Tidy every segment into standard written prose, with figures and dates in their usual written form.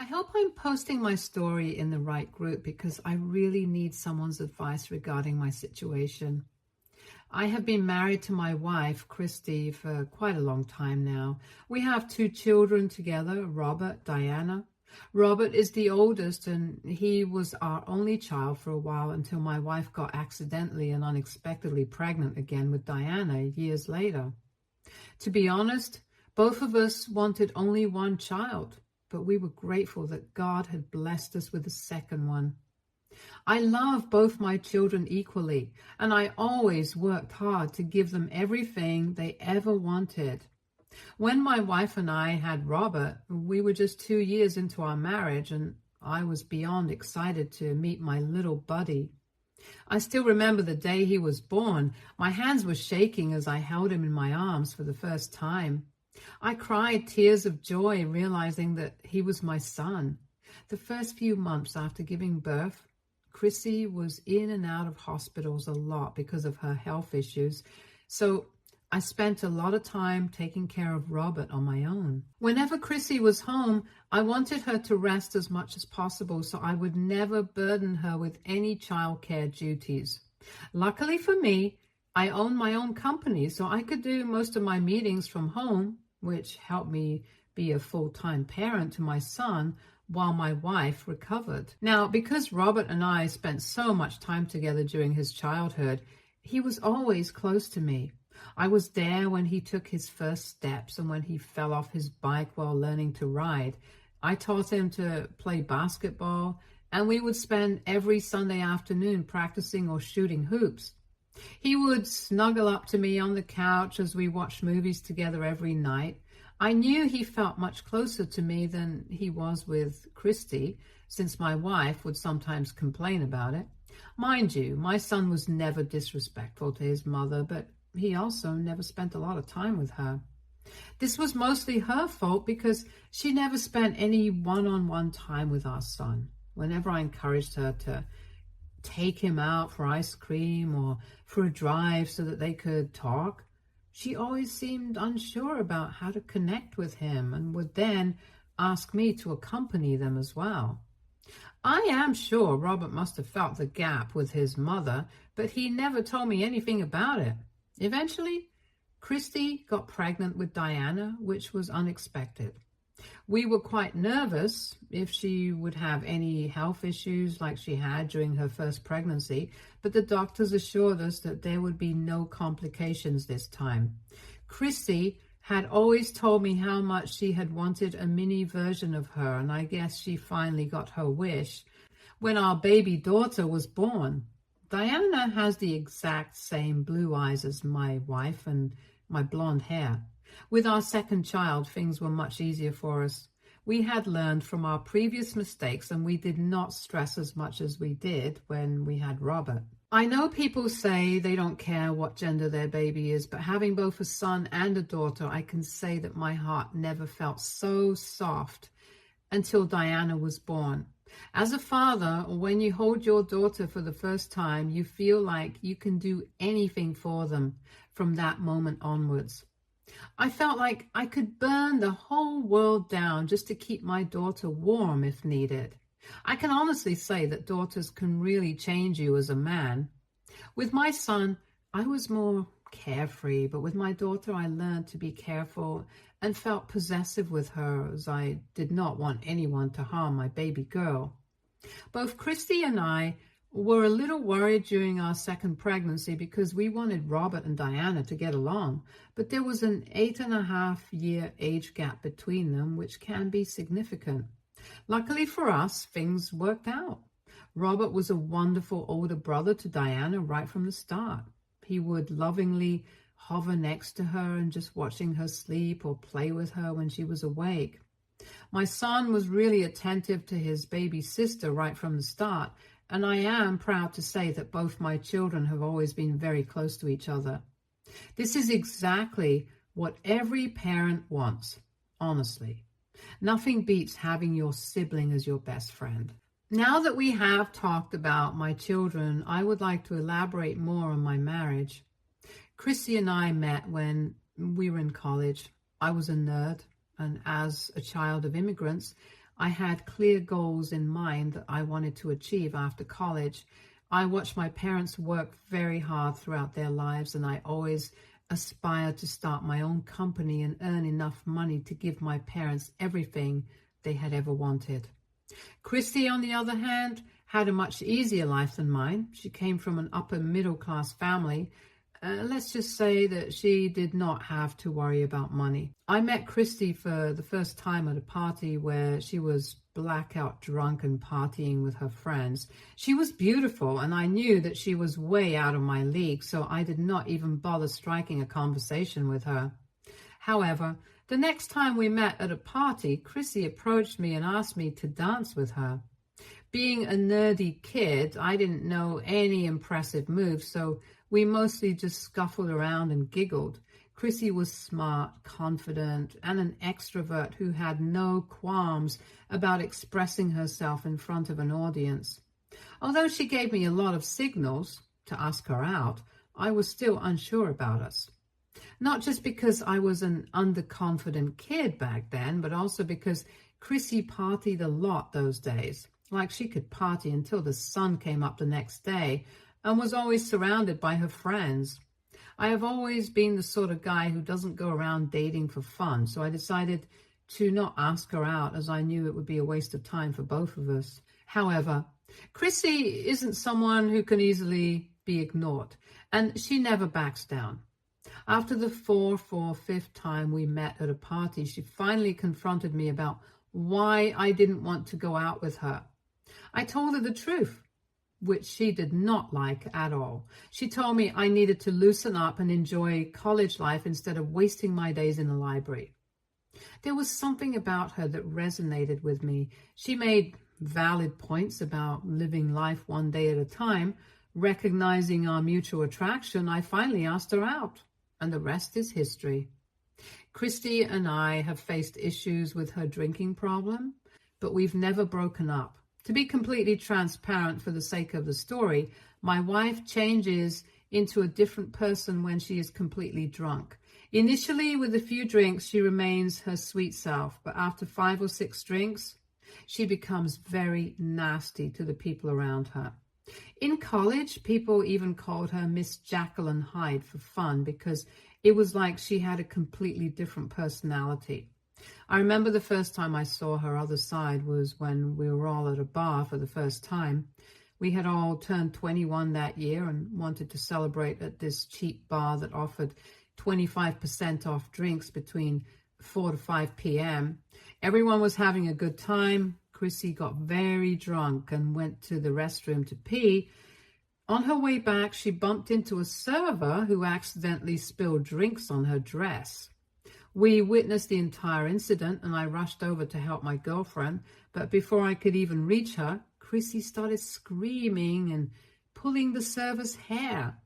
I hope I'm posting my story in the right group because I really need someone's advice regarding my situation. I have been married to my wife, Kristie, for quite a long time now. We have two children together, Robert, Diana. Robert is the oldest, and he was our only child for a while until my wife got accidentally and unexpectedly pregnant again with Diana years later. To be honest, both of us wanted only one child, but we were grateful that God had blessed us with a second one. I love both my children equally, and I always worked hard to give them everything they ever wanted. When my wife and I had Robert, we were just 2 years into our marriage, and I was beyond excited to meet my little buddy. I still remember the day he was born. My hands were shaking as I held him in my arms for the first time. I cried tears of joy realizing that he was my son. The first few months after giving birth, Kristie was in and out of hospitals a lot because of her health issues, so I spent a lot of time taking care of Robert on my own. Whenever Kristie was home, I wanted her to rest as much as possible so I would never burden her with any childcare duties. Luckily for me, I own my own company, so I could do most of my meetings from home, which helped me be a full-time parent to my son while my wife recovered. Now, because Robert and I spent so much time together during his childhood, he was always close to me. I was there when he took his first steps and when he fell off his bike while learning to ride. I taught him to play basketball, and we would spend every Sunday afternoon practicing or shooting hoops. He would snuggle up to me on the couch as we watched movies together every night. I knew he felt much closer to me than he was with Kristie, since my wife would sometimes complain about it. Mind you, my son was never disrespectful to his mother, but he also never spent a lot of time with her. This was mostly her fault because she never spent any one-on-one time with our son. Whenever I encouraged her to take him out for ice cream or for a drive so that they could talk, she always seemed unsure about how to connect with him and would then ask me to accompany them as well. I am sure Robert must have felt the gap with his mother, but he never told me anything about it. Eventually, Kristie got pregnant with Diana, which was unexpected. We were quite nervous if she would have any health issues like she had during her first pregnancy, but the doctors assured us that there would be no complications this time. Kristie had always told me how much she had wanted a mini version of her, and I guess she finally got her wish when our baby daughter was born. Diana has the exact same blue eyes as my wife and my blonde hair. With our second child, things were much easier for us. We had learned from our previous mistakes, and we did not stress as much as we did when we had Robert. I know people say they don't care what gender their baby is, but having both a son and a daughter, I can say that my heart never felt so soft until Diana was born. As a father, when you hold your daughter for the first time, you feel like you can do anything for them from that moment onwards. I felt like I could burn the whole world down just to keep my daughter warm if needed. I can honestly say that daughters can really change you as a man. With my son, I was more carefree, but with my daughter, I learned to be careful and felt possessive with her, as I did not want anyone to harm my baby girl. Both Kristie and I were a little worried during our second pregnancy because we wanted Robert and Diana to get along, but there was an 8.5-year age gap between them, which can be significant. Luckily for us, things worked out. Robert was a wonderful older brother to Diana right from the start. He would lovingly hover next to her and just watching her sleep or play with her when she was awake. My son was really attentive to his baby sister right from the start, and I am proud to say that both my children have always been very close to each other. This is exactly what every parent wants, honestly. Nothing beats having your sibling as your best friend. Now that we have talked about my children, I would like to elaborate more on my marriage. Kristie and I met when we were in college. I was a nerd, and as a child of immigrants, I had clear goals in mind that I wanted to achieve after college. I watched my parents work very hard throughout their lives, and I always aspired to start my own company and earn enough money to give my parents everything they had ever wanted. Kristie, on the other hand, had a much easier life than mine. She came from an upper middle class family. Let's just say that she did not have to worry about money. I met Kristie for the first time at a party where she was blackout drunk and partying with her friends. She was beautiful, and I knew that she was way out of my league, so I did not even bother striking a conversation with her. However, the next time we met at a party, Kristie approached me and asked me to dance with her. Being a nerdy kid, I didn't know any impressive moves, so we mostly just scuffled around and giggled. Kristie was smart, confident, and an extrovert who had no qualms about expressing herself in front of an audience. Although she gave me a lot of signals to ask her out, I was still unsure about us. Not just because I was an underconfident kid back then, but also because Kristie partied a lot those days. Like, she could party until the sun came up the next day and was always surrounded by her friends. I have always been the sort of guy who doesn't go around dating for fun, so I decided to not ask her out, as I knew it would be a waste of time for both of us. However, Kristie isn't someone who can easily be ignored, and she never backs down. After the fourth or fifth time we met at a party, she finally confronted me about why I didn't want to go out with her. I told her the truth, which she did not like at all. She told me I needed to loosen up and enjoy college life instead of wasting my days in a library. There was something about her that resonated with me. She made valid points about living life one day at a time. Recognizing our mutual attraction, I finally asked her out, and the rest is history. Kristie and I have faced issues with her drinking problem, but we've never broken up. To be completely transparent for the sake of the story, my wife changes into a different person when she is completely drunk. Initially, with a few drinks, she remains her sweet self, but after 5 or 6 drinks, she becomes very nasty to the people around her. In college, people even called her Miss Jekyll and Hyde for fun because it was like she had a completely different personality. I remember the first time I saw her other side was when we were all at a bar for the first time. We had all turned 21 that year and wanted to celebrate at this cheap bar that offered 25% off drinks between 4 to 5 p.m. Everyone was having a good time. Kristie got very drunk and went to the restroom to pee. On her way back, she bumped into a server who accidentally spilled drinks on her dress. We witnessed the entire incident, and I rushed over to help my girlfriend, but before I could even reach her, Kristie started screaming and pulling the server's hair.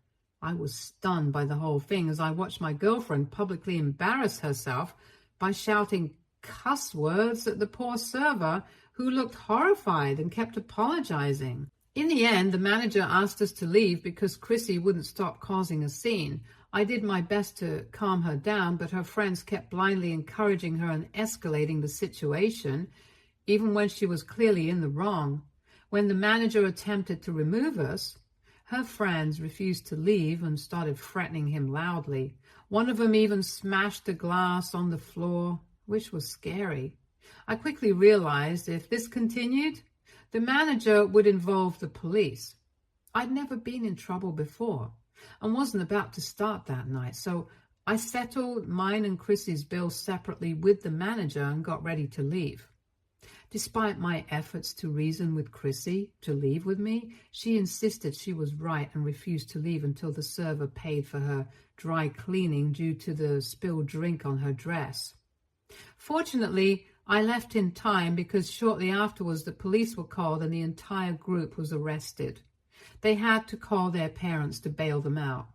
I was stunned by the whole thing as I watched my girlfriend publicly embarrass herself by shouting cuss words at the poor server, who looked horrified and kept apologizing. In the end, the manager asked us to leave because Kristie wouldn't stop causing a scene. I did my best to calm her down, but her friends kept blindly encouraging her and escalating the situation, even when she was clearly in the wrong. When the manager attempted to remove us, her friends refused to leave and started threatening him loudly. One of them even smashed a glass on the floor, which was scary. I quickly realized if this continued, the manager would involve the police. I'd never been in trouble before and wasn't about to start that night, so I settled mine and Kristie's bills separately with the manager and got ready to leave. Despite my efforts to reason with Kristie to leave with me, she insisted she was right and refused to leave until the server paid for her dry cleaning due to the spilled drink on her dress. Fortunately, I left in time because shortly afterwards the police were called and the entire group was arrested. They had to call their parents to bail them out.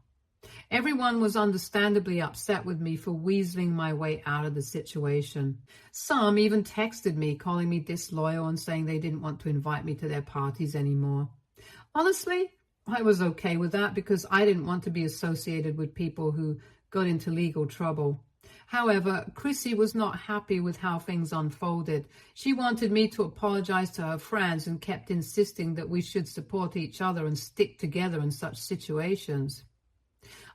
Everyone was understandably upset with me for weaseling my way out of the situation. Some even texted me, calling me disloyal and saying they didn't want to invite me to their parties anymore. Honestly, I was okay with that because I didn't want to be associated with people who got into legal trouble. However, Kristie was not happy with how things unfolded. She wanted me to apologize to her friends and kept insisting that we should support each other and stick together in such situations.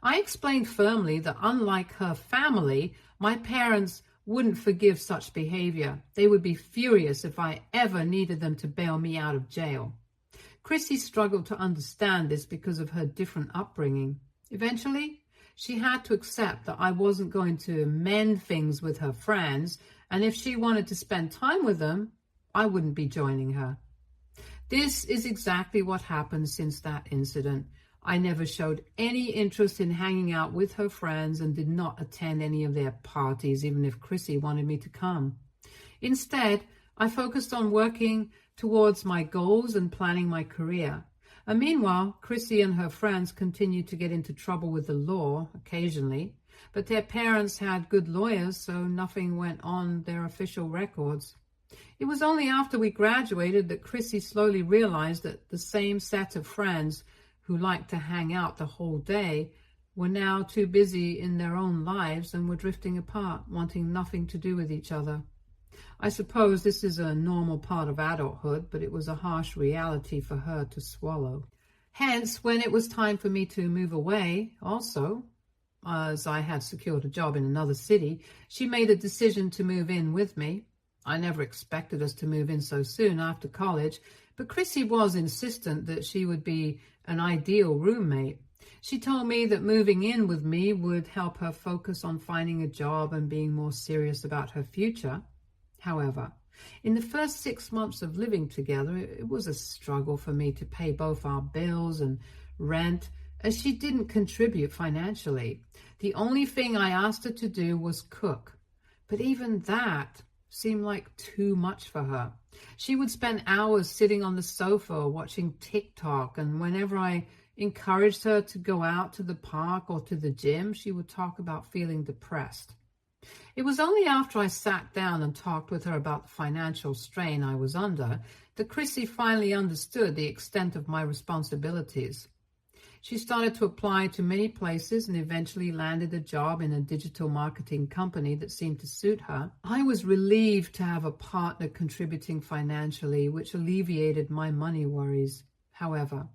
I explained firmly that unlike her family, my parents wouldn't forgive such behavior. They would be furious if I ever needed them to bail me out of jail. Kristie struggled to understand this because of her different upbringing. Eventually, she had to accept that I wasn't going to mend things with her friends, and if she wanted to spend time with them, I wouldn't be joining her. This is exactly what happened since that incident. I never showed any interest in hanging out with her friends and did not attend any of their parties, even if Kristie wanted me to come. Instead, I focused on working towards my goals and planning my career. And meanwhile, Kristie and her friends continued to get into trouble with the law occasionally, but their parents had good lawyers, so nothing went on their official records. It was only after we graduated that Kristie slowly realized that the same set of friends who liked to hang out the whole day were now too busy in their own lives and were drifting apart, wanting nothing to do with each other. I suppose this is a normal part of adulthood, but it was a harsh reality for her to swallow. Hence, when it was time for me to move away, also, as I had secured a job in another city, she made a decision to move in with me. I never expected us to move in so soon after college, but Kristie was insistent that she would be an ideal roommate. She told me that moving in with me would help her focus on finding a job and being more serious about her future. However, in the first 6 months of living together, it was a struggle for me to pay both our bills and rent, as she didn't contribute financially. The only thing I asked her to do was cook, but even that seemed like too much for her. She would spend hours sitting on the sofa watching TikTok, and whenever I encouraged her to go out to the park or to the gym, she would talk about feeling depressed. It was only after I sat down and talked with her about the financial strain I was under that Kristie finally understood the extent of my responsibilities. She started to apply to many places and eventually landed a job in a digital marketing company that seemed to suit her. I was relieved to have a partner contributing financially, which alleviated my money worries. However,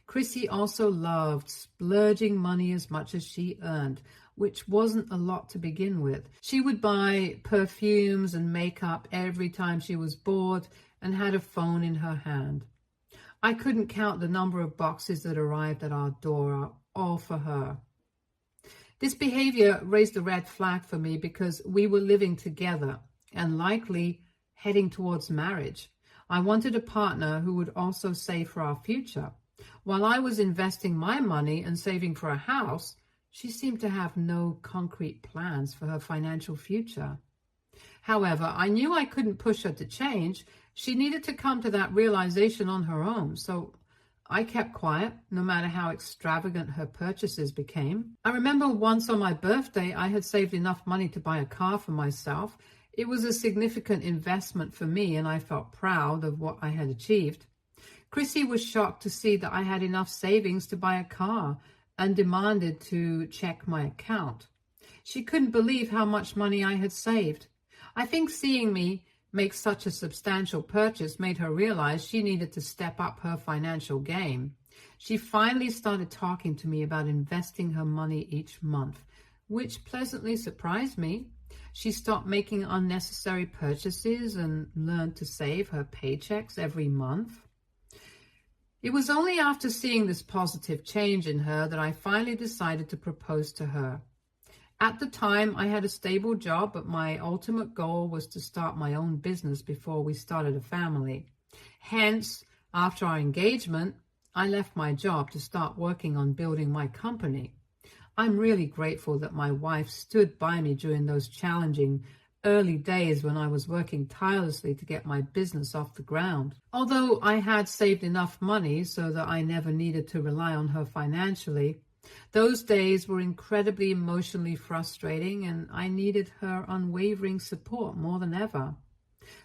Kristie also loved splurging money as much as she earned, which wasn't a lot to begin with. She would buy perfumes and makeup every time she was bored and had a phone in her hand. I couldn't count the number of boxes that arrived at our door, all for her. This behavior raised a red flag for me because we were living together and likely heading towards marriage. I wanted a partner who would also save for our future. While I was investing my money and saving for a house, she seemed to have no concrete plans for her financial future. However, I knew I couldn't push her to change. She needed to come to that realization on her own, so I kept quiet, no matter how extravagant her purchases became. I remember once on my birthday, I had saved enough money to buy a car for myself. It was a significant investment for me, and I felt proud of what I had achieved. Kristie was shocked to see that I had enough savings to buy a car and demanded to check my account. She couldn't believe how much money I had saved. I think seeing me make such a substantial purchase made her realize she needed to step up her financial game. She finally started talking to me about investing her money each month, which pleasantly surprised me. She stopped making unnecessary purchases and learned to save her paychecks every month. It was only after seeing this positive change in her that I finally decided to propose to her. At the time, I had a stable job, but my ultimate goal was to start my own business before we started a family. Hence, after our engagement, I left my job to start working on building my company. I'm really grateful that my wife stood by me during those challenging early days when I was working tirelessly to get my business off the ground. Although I had saved enough money so that I never needed to rely on her financially, those days were incredibly emotionally frustrating, and I needed her unwavering support more than ever.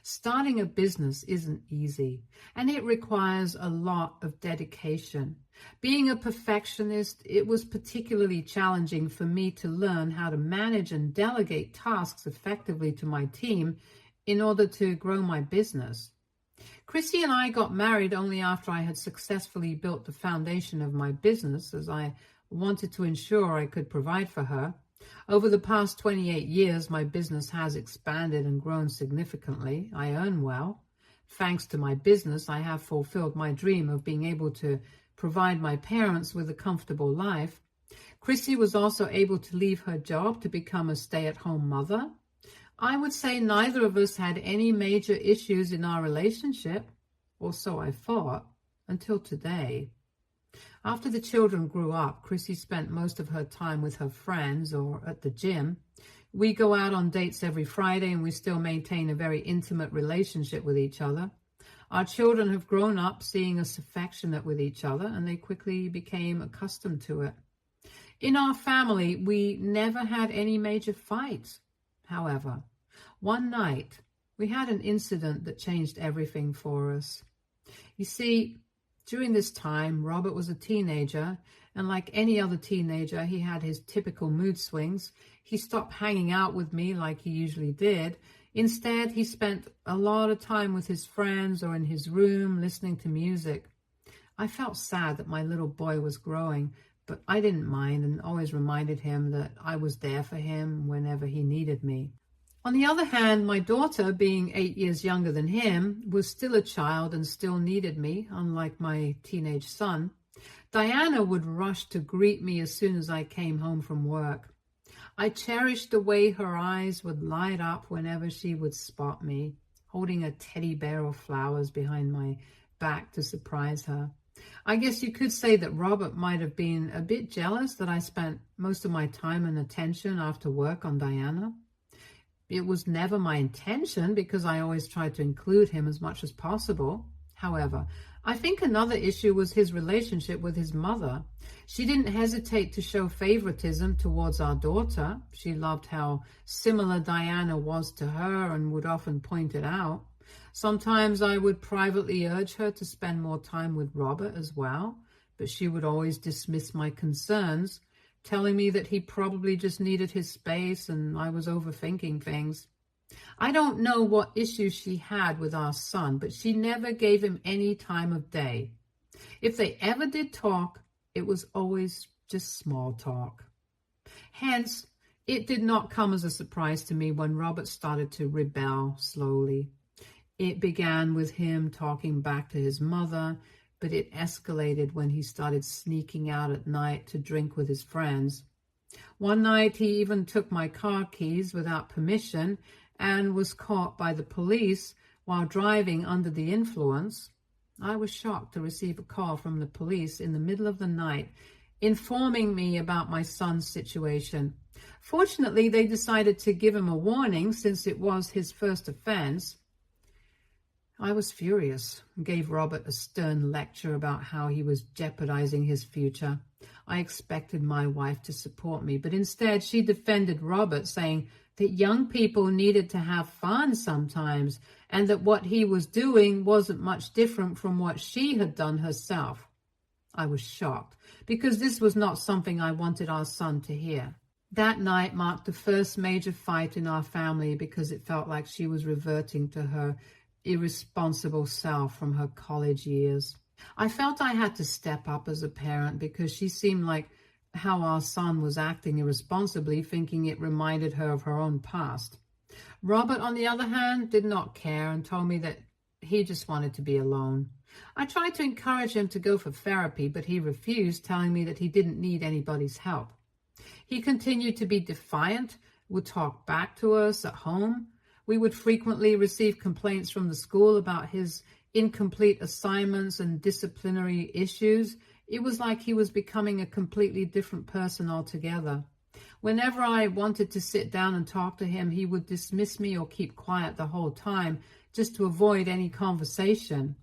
Starting a business isn't easy, and it requires a lot of dedication. Being a perfectionist, it was particularly challenging for me to learn how to manage and delegate tasks effectively to my team in order to grow my business. Kristie and I got married only after I had successfully built the foundation of my business, as I wanted to ensure I could provide for her. Over the past 28 years, my business has expanded and grown significantly. I earn well. Thanks to my business, I have fulfilled my dream of being able to provide my parents with a comfortable life. Kristie was also able to leave her job to become a stay-at-home mother. I would say neither of us had any major issues in our relationship, or so I thought, until today. After the children grew up, Kristie spent most of her time with her friends or at the gym. We go out on dates every Friday, and we still maintain a very intimate relationship with each other. Our children have grown up seeing us affectionate with each other, and they quickly became accustomed to it. In our family, we never had any major fights. However, one night, we had an incident that changed everything for us. You see, during this time, Robert was a teenager, and like any other teenager, he had his typical mood swings. He stopped hanging out with me like he usually did. Instead, he spent a lot of time with his friends or in his room listening to music. I felt sad that my little boy was growing, but I didn't mind and always reminded him that I was there for him whenever he needed me. On the other hand, my daughter, being 8 years younger than him, was still a child and still needed me, unlike my teenage son. Diana would rush to greet me as soon as I came home from work. I cherished the way her eyes would light up whenever she would spot me, holding a teddy bear of flowers behind my back to surprise her. I guess you could say that Robert might have been a bit jealous that I spent most of my time and attention after work on Diana. It was never my intention because I always tried to include him as much as possible. However, I think another issue was his relationship with his mother. She didn't hesitate to show favoritism towards our daughter. She loved how similar Diana was to her and would often point it out. Sometimes I would privately urge her to spend more time with Robert as well, but she would always dismiss my concerns, telling me that he probably just needed his space and I was overthinking things. I don't know what issues she had with our son, but she never gave him any time of day. If they ever did talk, it was always just small talk. Hence, it did not come as a surprise to me when Robert started to rebel slowly. It began with him talking back to his mother, but it escalated when he started sneaking out at night to drink with his friends. One night, he even took my car keys without permission and was caught by the police while driving under the influence. I was shocked to receive a call from the police in the middle of the night informing me about my son's situation. Fortunately, they decided to give him a warning since it was his first offense. I was furious and gave Robert a stern lecture about how he was jeopardizing his future. I expected my wife to support me, but instead she defended Robert, saying that young people needed to have fun sometimes and that what he was doing wasn't much different from what she had done herself. I was shocked because this was not something I wanted our son to hear. That night marked the first major fight in our family because it felt like she was reverting to her irresponsible self from her college years. I felt I had to step up as a parent because she seemed like how our son was acting irresponsibly, thinking it reminded her of her own past. Robert, on the other hand, did not care and told me that he just wanted to be alone. I tried to encourage him to go for therapy, but he refused, telling me that he didn't need anybody's help. He continued to be defiant, would talk back to us at home. We would frequently receive complaints from the school about his incomplete assignments and disciplinary issues. It was like he was becoming a completely different person altogether. Whenever I wanted to sit down and talk to him, he would dismiss me or keep quiet the whole time just to avoid any conversation.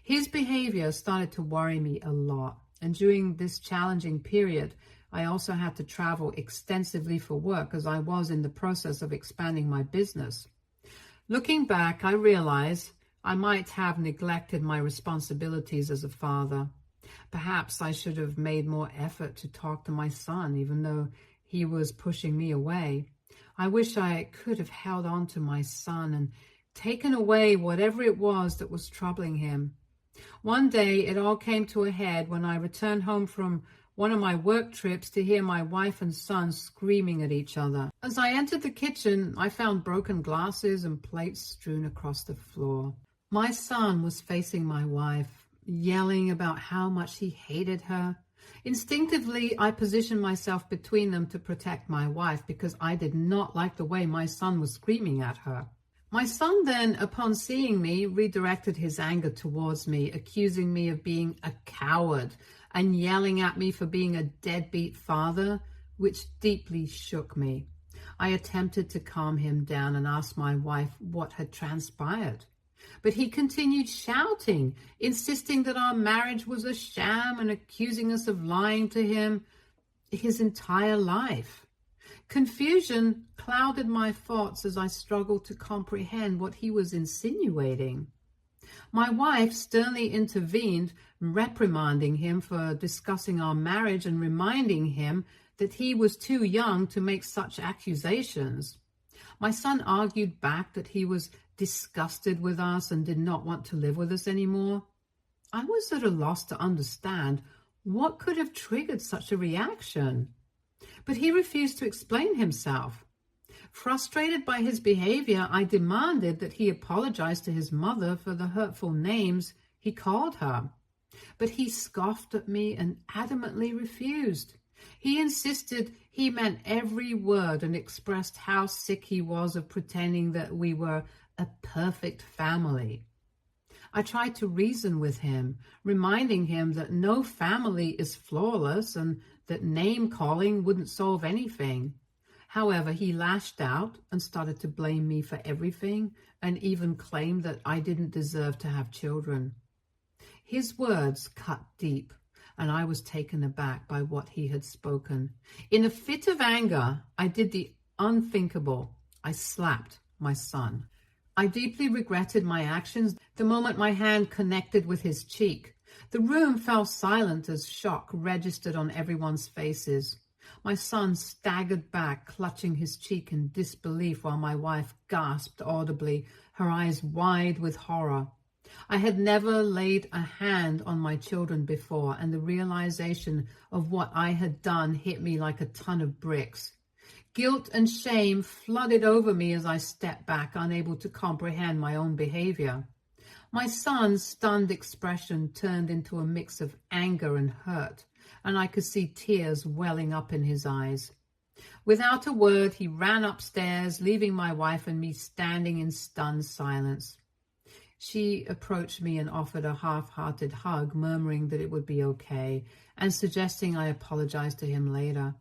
His behavior started to worry me a lot, and during this challenging period, I also had to travel extensively for work as I was in the process of expanding my business. Looking back, I realize I might have neglected my responsibilities as a father. Perhaps I should have made more effort to talk to my son, even though he was pushing me away. I wish I could have held on to my son and taken away whatever it was that was troubling him. One day it all came to a head when I returned home from one of my work trips to hear my wife and son screaming at each other. As I entered the kitchen, I found broken glasses and plates strewn across the floor. My son was facing my wife, yelling about how much he hated her. Instinctively, I positioned myself between them to protect my wife because I did not like the way my son was screaming at her. My son then, upon seeing me, redirected his anger towards me, accusing me of being a coward and yelling at me for being a deadbeat father, which deeply shook me. I attempted to calm him down and ask my wife what had transpired. But he continued shouting, insisting that our marriage was a sham and accusing us of lying to him his entire life. Confusion clouded my thoughts as I struggled to comprehend what he was insinuating. My wife sternly intervened, reprimanding him for discussing our marriage and reminding him that he was too young to make such accusations. My son argued back that he was disgusted with us and did not want to live with us anymore. I was at a loss to understand what could have triggered such a reaction. But he refused to explain himself. Frustrated by his behavior, I demanded that he apologize to his mother for the hurtful names he called her. But he scoffed at me and adamantly refused. He insisted he meant every word and expressed how sick he was of pretending that we were a perfect family. I tried to reason with him, reminding him that no family is flawless and that name-calling wouldn't solve anything. However, he lashed out and started to blame me for everything and even claimed that I didn't deserve to have children. His words cut deep, and I was taken aback by what he had spoken. In a fit of anger, I did the unthinkable. I slapped my son. I deeply regretted my actions the moment my hand connected with his cheek. The room fell silent as shock registered on everyone's faces. My son staggered back, clutching his cheek in disbelief while my wife gasped audibly, her eyes wide with horror. I had never laid a hand on my children before, and the realization of what I had done hit me like a ton of bricks. Guilt and shame flooded over me as I stepped back, unable to comprehend my own behavior. My son's stunned expression turned into a mix of anger and hurt, and I could see tears welling up in his eyes. Without a word, he ran upstairs, leaving my wife and me standing in stunned silence. She approached me and offered a half-hearted hug, murmuring that it would be okay, and suggesting I apologize to him later.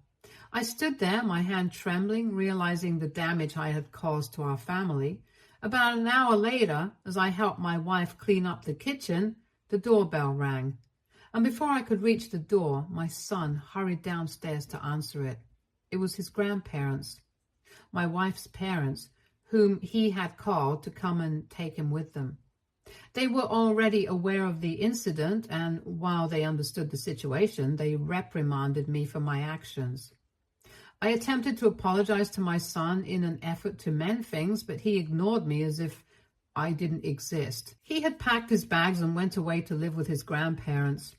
I stood there, my hand trembling, realizing the damage I had caused to our family. About an hour later, as I helped my wife clean up the kitchen, the doorbell rang. And before I could reach the door, my son hurried downstairs to answer it. It was his grandparents, my wife's parents, whom he had called to come and take him with them. They were already aware of the incident, and while they understood the situation, they reprimanded me for my actions. I attempted to apologize to my son in an effort to mend things, but he ignored me as if I didn't exist. He had packed his bags and went away to live with his grandparents.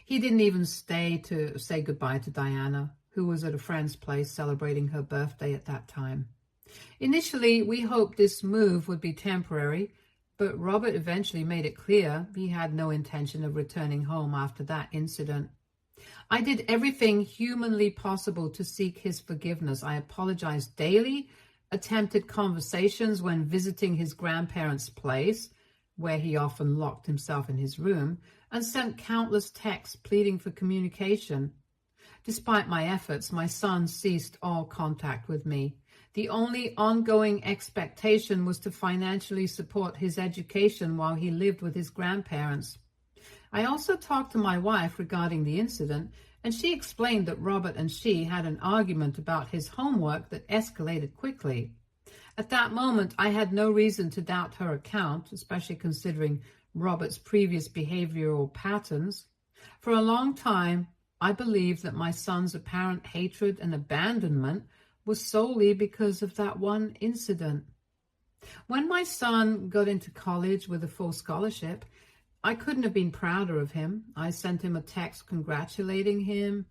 He didn't even stay to say goodbye to Diana, who was at a friend's place celebrating her birthday at that time. Initially, we hoped this move would be temporary, but Robert eventually made it clear he had no intention of returning home after that incident. I did everything humanly possible to seek his forgiveness. I apologized daily, attempted conversations when visiting his grandparents' place, where he often locked himself in his room, and sent countless texts pleading for communication. Despite my efforts, my son ceased all contact with me. The only ongoing expectation was to financially support his education while he lived with his grandparents. I also talked to my wife regarding the incident, and she explained that Robert and she had an argument about his homework that escalated quickly. At that moment, I had no reason to doubt her account, especially considering Robert's previous behavioral patterns. For a long time, I believed that my son's apparent hatred and abandonment was solely because of that one incident. When my son got into college with a full scholarship, I couldn't have been prouder of him. I sent him a text congratulating him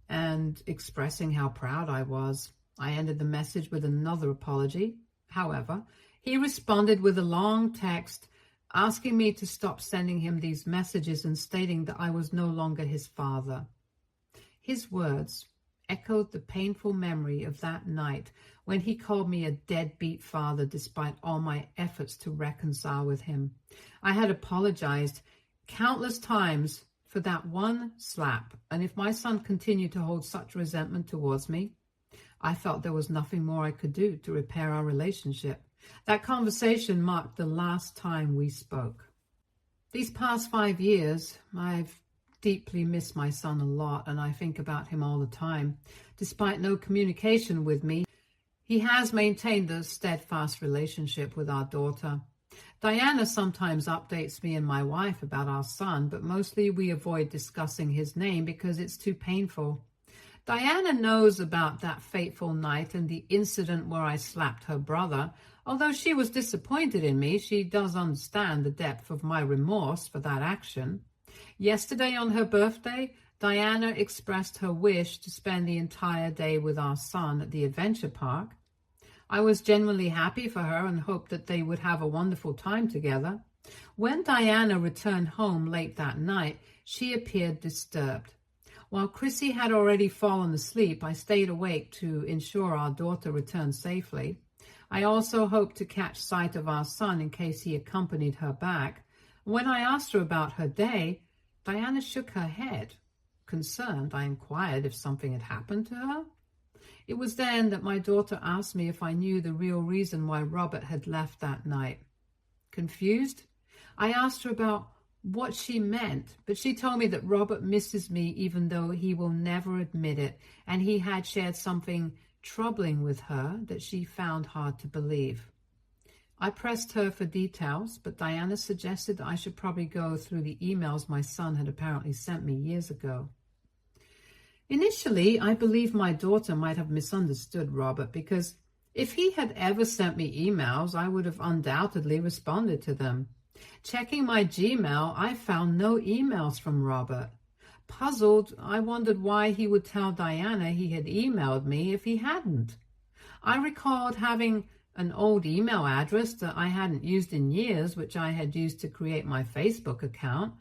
and expressing how proud I was. I ended the message with another apology. However, he responded with a long text asking me to stop sending him these messages and stating that I was no longer his father. His words echoed the painful memory of that night when he called me a deadbeat father despite all my efforts to reconcile with him. I had apologized countless times for that one slap, and if my son continued to hold such resentment towards me, I felt there was nothing more I could do to repair our relationship. That conversation marked the last time we spoke. These past 5 years, I've deeply missed my son a lot, and I think about him all the time. Despite no communication with me, he has maintained a steadfast relationship with our daughter. Diana sometimes updates me and my wife about our son, but mostly we avoid discussing his name because it's too painful. Diana knows about that fateful night and the incident where I slapped her brother. Although she was disappointed in me, she does understand the depth of my remorse for that action. Yesterday on her birthday, Diana expressed her wish to spend the entire day with our son at the adventure park. I was genuinely happy for her and hoped that they would have a wonderful time together. When Diana returned home late that night, she appeared disturbed. While Kristie had already fallen asleep, I stayed awake to ensure our daughter returned safely. I also hoped to catch sight of our son in case he accompanied her back. When I asked her about her day, Diana shook her head. Concerned, I inquired if something had happened to her. It was then that my daughter asked me if I knew the real reason why Robert had left that night. Confused, I asked her about what she meant, but she told me that Robert misses me even though he will never admit it, and he had shared something troubling with her that she found hard to believe. I pressed her for details, but Diana suggested that I should probably go through the emails my son had apparently sent me years ago. Initially, I believed my daughter might have misunderstood Robert because if he had ever sent me emails, I would have undoubtedly responded to them. Checking my Gmail, I found no emails from Robert. Puzzled, I wondered why he would tell Diana he had emailed me if he hadn't. I recalled having an old email address that I hadn't used in years, which I had used to create my Facebook account.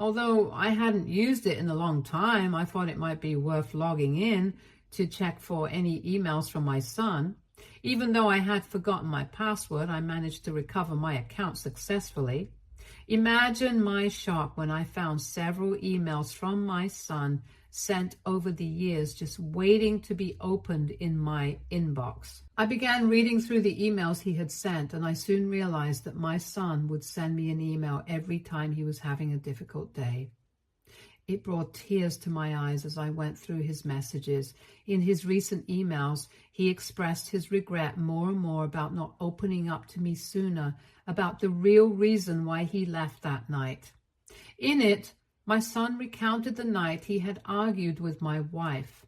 Although I hadn't used it in a long time, I thought it might be worth logging in to check for any emails from my son. Even though I had forgotten my password, I managed to recover my account successfully. Imagine my shock when I found several emails from my son sent over the years just waiting to be opened in my inbox. I began reading through the emails he had sent, and I soon realized that my son would send me an email every time he was having a difficult day. It brought tears to my eyes as I went through his messages. In his recent emails, he expressed his regret more and more about not opening up to me sooner, about the real reason why he left that night. In it, my son recounted the night he had argued with my wife.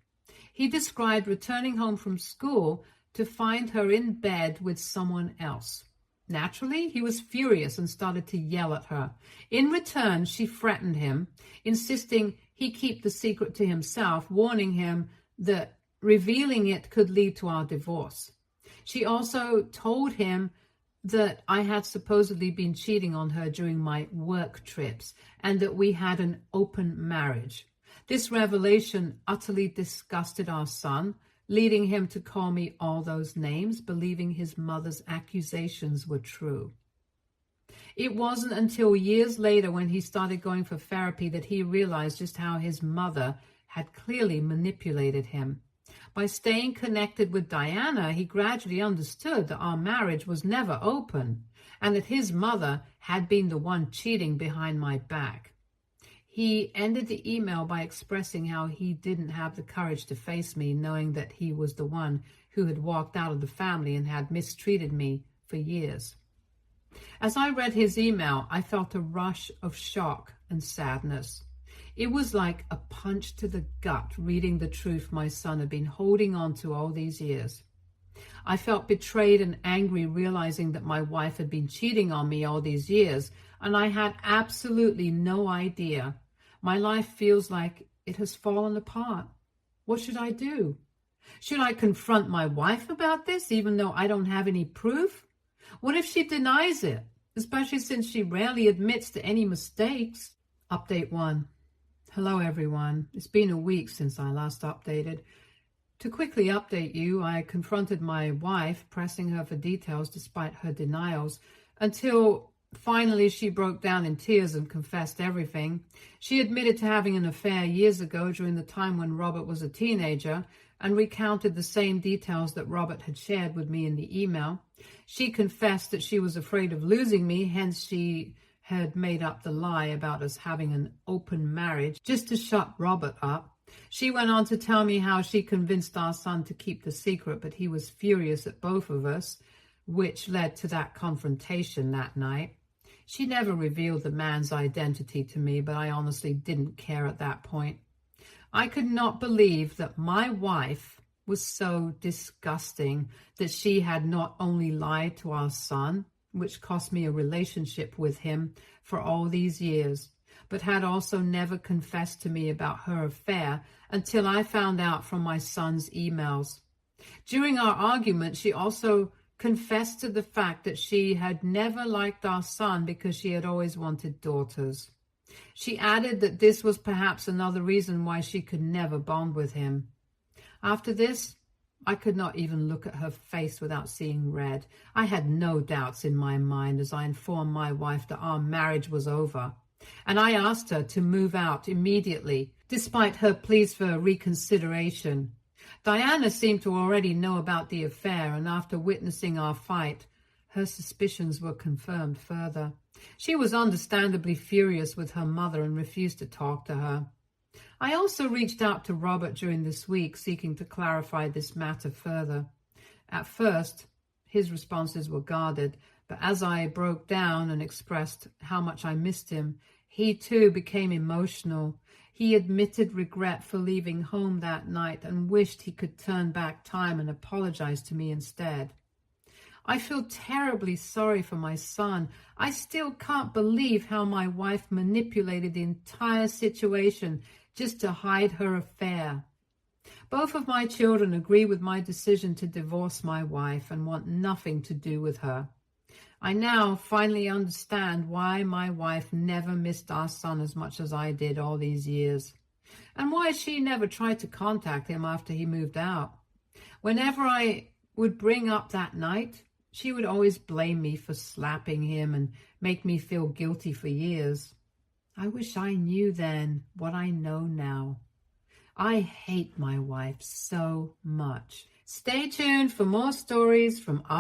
He described returning home from school to find her in bed with someone else. Naturally, he was furious and started to yell at her. In return, she threatened him, insisting he keep the secret to himself, warning him that revealing it could lead to our divorce. She also told him that I had supposedly been cheating on her during my work trips and that we had an open marriage. This revelation utterly disgusted our son, leading him to call me all those names, believing his mother's accusations were true. It wasn't until years later when he started going for therapy that he realized just how his mother had clearly manipulated him. By staying connected with Diana, he gradually understood that our marriage was never open and that his mother had been the one cheating behind my back. He ended the email by expressing how he didn't have the courage to face me, knowing that he was the one who had walked out of the family and had mistreated me for years. As I read his email, I felt a rush of shock and sadness. It was like a punch to the gut reading the truth my son had been holding on to all these years. I felt betrayed and angry realizing that my wife had been cheating on me all these years, and I had absolutely no idea. My life feels like it has fallen apart. What should I do? Should I confront my wife about this, even though I don't have any proof? What if she denies it, especially since she rarely admits to any mistakes? Update 1. Hello, everyone. It's been a week since I last updated. To quickly update you, I confronted my wife, pressing her for details despite her denials, until finally she broke down in tears and confessed everything. She admitted to having an affair years ago during the time when Robert was a teenager and recounted the same details that Robert had shared with me in the email. She confessed that she was afraid of losing me, hence she had made up the lie about us having an open marriage just to shut Robert up. She went on to tell me how she convinced our son to keep the secret, but he was furious at both of us, which led to that confrontation that night. She never revealed the man's identity to me, but I honestly didn't care at that point. I could not believe that my wife was so disgusting that she had not only lied to our son, which cost me a relationship with him for all these years, but had also never confessed to me about her affair until I found out from my son's emails. During our argument, she also confessed to the fact that she had never liked our son because she had always wanted daughters. She added that this was perhaps another reason why she could never bond with him. After this, I could not even look at her face without seeing red. I had no doubts in my mind as I informed my wife that our marriage was over, and I asked her to move out immediately, despite her pleas for reconsideration. Diana seemed to already know about the affair, and after witnessing our fight, her suspicions were confirmed further. She was understandably furious with her mother and refused to talk to her. I also reached out to Robert during this week, seeking to clarify this matter further. At first, his responses were guarded, but as I broke down and expressed how much I missed him, he too became emotional. He admitted regret for leaving home that night and wished he could turn back time and apologize to me instead. I feel terribly sorry for my son. I still can't believe how my wife manipulated the entire situation just to hide her affair. Both of my children agree with my decision to divorce my wife and want nothing to do with her. I now finally understand why my wife never missed our son as much as I did all these years, and why she never tried to contact him after he moved out. Whenever I would bring up that night, she would always blame me for slapping him and make me feel guilty for years. I wish I knew then what I know now. I hate my wife so much. Stay tuned for more stories from our